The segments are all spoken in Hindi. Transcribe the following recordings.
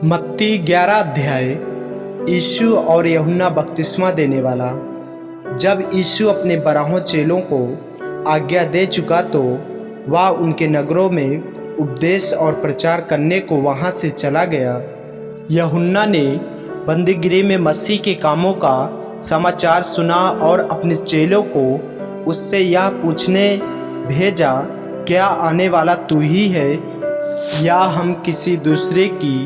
मत्ती 11 अध्याय। यीशु और यूहन्ना बपतिस्मा देने वाला। जब यीशु अपने 12 चेलों को आज्ञा दे चुका तो वह उनके नगरों में उपदेश और प्रचार करने को वहां से चला गया। यूहन्ना ने बंदीगृह में मसीह के कामों का समाचार सुना और अपने चेलों को उससे यह पूछने भेजा, क्या आने वाला तू ही है या हम किसी दूसरे की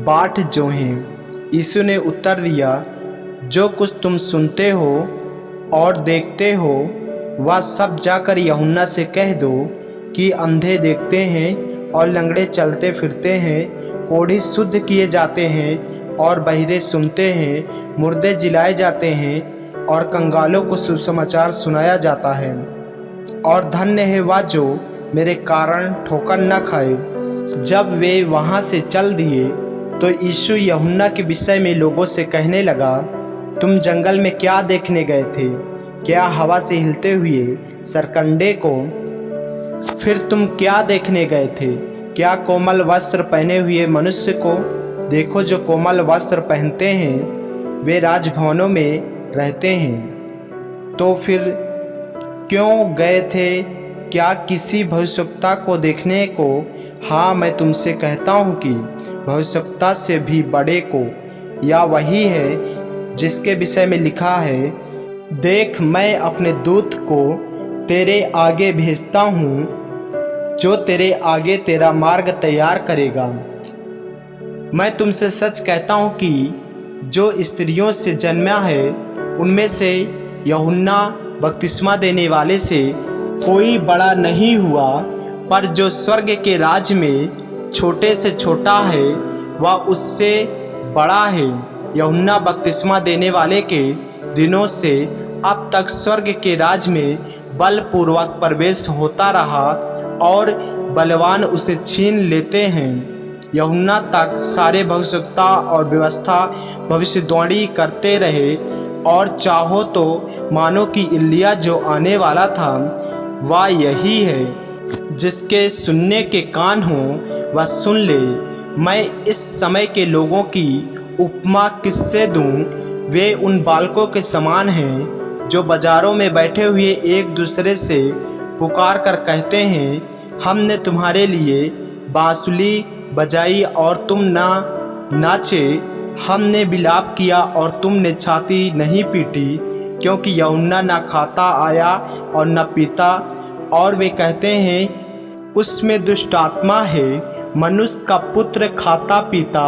बाट जोहें? यीशु ने उत्तर दिया, जो कुछ तुम सुनते हो और देखते हो वह सब जाकर यूहन्ना से कह दो कि अंधे देखते हैं और लंगड़े चलते फिरते हैं, कोढ़ी शुद्ध किए जाते हैं और बहिरे सुनते हैं, मुर्दे जिलाए जाते हैं और कंगालों को सुसमाचार सुनाया जाता है। और धन्य है वह जो मेरे कारण ठोकर न खाए। जब वे वहां से चल दिए तो यीशु यूहन्ना के विषय में लोगों से कहने लगा, तुम जंगल में क्या देखने गए थे? क्या हवा से हिलते हुए सरकंडे को? फिर तुम क्या देखने गए थे? क्या कोमल वस्त्र पहने हुए मनुष्य को? देखो, जो कोमल वस्त्र पहनते हैं वे राजभवनों में रहते हैं। तो फिर क्यों गए थे? क्या किसी भविष्यवक्ता को देखने को? हाँ, मैं तुमसे कहता हूँ कि भविष्यवक्ता से भी बड़े को, या वही है जिसके विषय में लिखा है, देख मैं अपने दूत को तेरे आगे भेजता हूँ, जो तेरे आगे तेरा मार्ग तैयार करेगा। मैं तुमसे सच कहता हूँ कि जो स्त्रियों से जन्मा है उनमें से यूहन्ना बपतिस्मा देने वाले से कोई बड़ा नहीं हुआ, पर जो स्वर्ग के राज्य में छोटे से छोटा है वह उससे बड़ा है। यूहन्ना बपतिस्मा देने वाले के दिनों से अब तक स्वर्ग के राज्य में बलपूर्वक प्रवेश होता रहा और बलवान उसे छीन लेते हैं। यूहन्ना तक सारे भविष्यवक्ता और व्यवस्था भविष्यवाणी करते रहे, और चाहो तो मानो कि एलिय्याह जो आने वाला था वह यही है। जिसके सुनने के कान हो वह सुन ले। मैं इस समय के लोगों की उपमा किससे दूं? वे उन बालकों के समान हैं जो बाजारों में बैठे हुए एक दूसरे से पुकार कर कहते हैं, हमने तुम्हारे लिए बांसुरी बजाई और तुम ना नाचे, हमने विलाप किया और तुमने छाती नहीं पीटी। क्योंकि यूहन्ना न खाता आया और न पीता, और वे कहते हैं उसमें दुष्ट आत्मा है। मनुष्य का पुत्र खाता पीता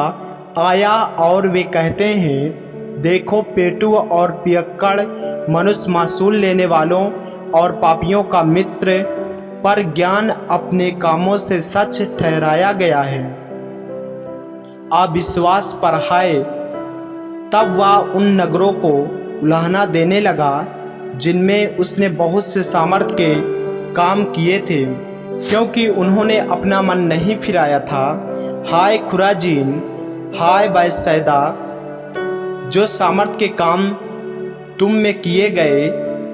आया, और वे कहते हैं, देखो पेटू और पियक्कड़ मनुष्य मासूल लेने वालों और पापियों का मित्र, पर ज्ञान अपने कामों से सच ठहराया गया है। अविश्वास पर हाय! तब वह उन नगरों को उलाहना देने लगा जिनमें उसने बहुत से सामर्थ के काम किए थे, क्योंकि उन्होंने अपना मन नहीं फिराया था। हाय खुराजीन! हाय बैतसैदा! जो सामर्थ के काम तुम में किए गए,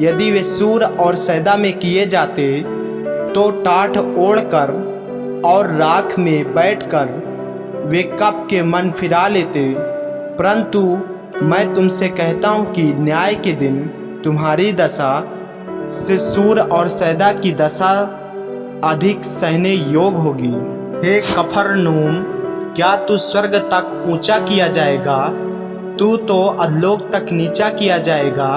यदि वे सूर और सैदा में किए जाते तो टाट ओढ़कर और राख में बैठकर वे कब के मन फिरा लेते। परंतु मैं तुमसे कहता हूँ कि न्याय के दिन तुम्हारी दशा से सूर और सैदा की दशा अधिक सहने योग होगी। हे कफरनहूम, क्या तू स्वर्ग तक ऊंचा किया जाएगा? तू तो अधोलोक तक नीचा किया जाएगा।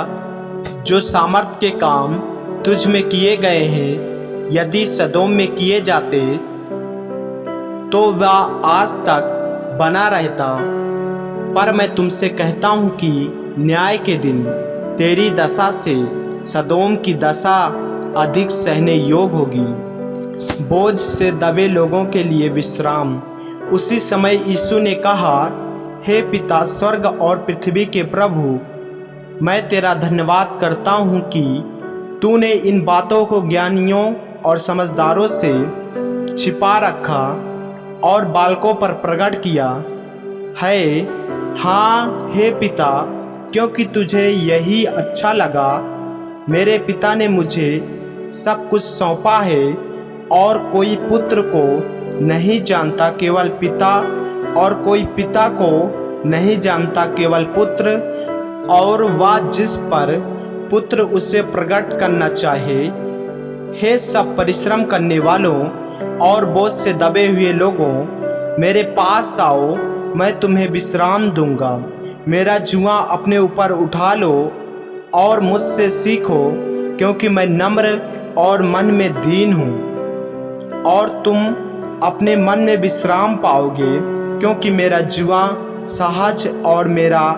जो सामर्थ के काम तुझ में किए गए हैं यदि सदोम में किए जाते तो वह आज तक बना रहता। पर मैं तुमसे कहता हूँ कि न्याय के दिन तेरी दशा से सदोम की दशा अधिक सहने योग होगी। बोझ से दबे लोगों के लिए विश्राम। उसी समय यीशु ने कहा, हे पिता स्वर्ग और पृथ्वी के प्रभु, मैं तेरा धन्यवाद करता हूँ कि तूने इन बातों को ज्ञानियों और समझदारों से छिपा रखा और बालकों पर प्रकट किया है। हाँ हे पिता, क्योंकि तुझे यही अच्छा लगा। मेरे पिता ने मुझे सब कुछ सौंपा है और कोई पुत्र को नहीं जानता, केवल पिता और कोई पिता को नहीं जानता केवल पुत्र, और वह जिस पर पुत्र उसे प्रकट करना चाहे। हे सब परिश्रम करने वालों और बोझ से दबे हुए लोगों, मेरे पास आओ, मैं तुम्हें विश्राम दूंगा। मेरा जुआ अपने ऊपर उठा लो और मुझसे सीखो, क्योंकि मैं नम्र और मन में दीन हूँ, और तुम अपने मन में विश्राम पाओगे, क्योंकि मेरा जुआ सहज और मेरा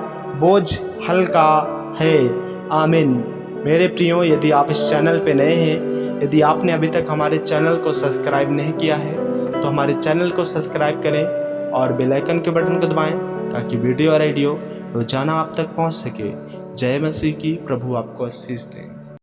बोझ हल्का है। आमीन। मेरे प्रियो, यदि आप इस चैनल पे नए हैं, यदि आपने अभी तक हमारे चैनल को सब्सक्राइब नहीं किया है, तो हमारे चैनल को सब्सक्राइब करें और बेल आइकन के बटन को दबाएं, ताकि वीडियो और ऑडियो रोजाना आप तक पहुंच सके। जय मसीह की। प्रभु आपको आशीष दे।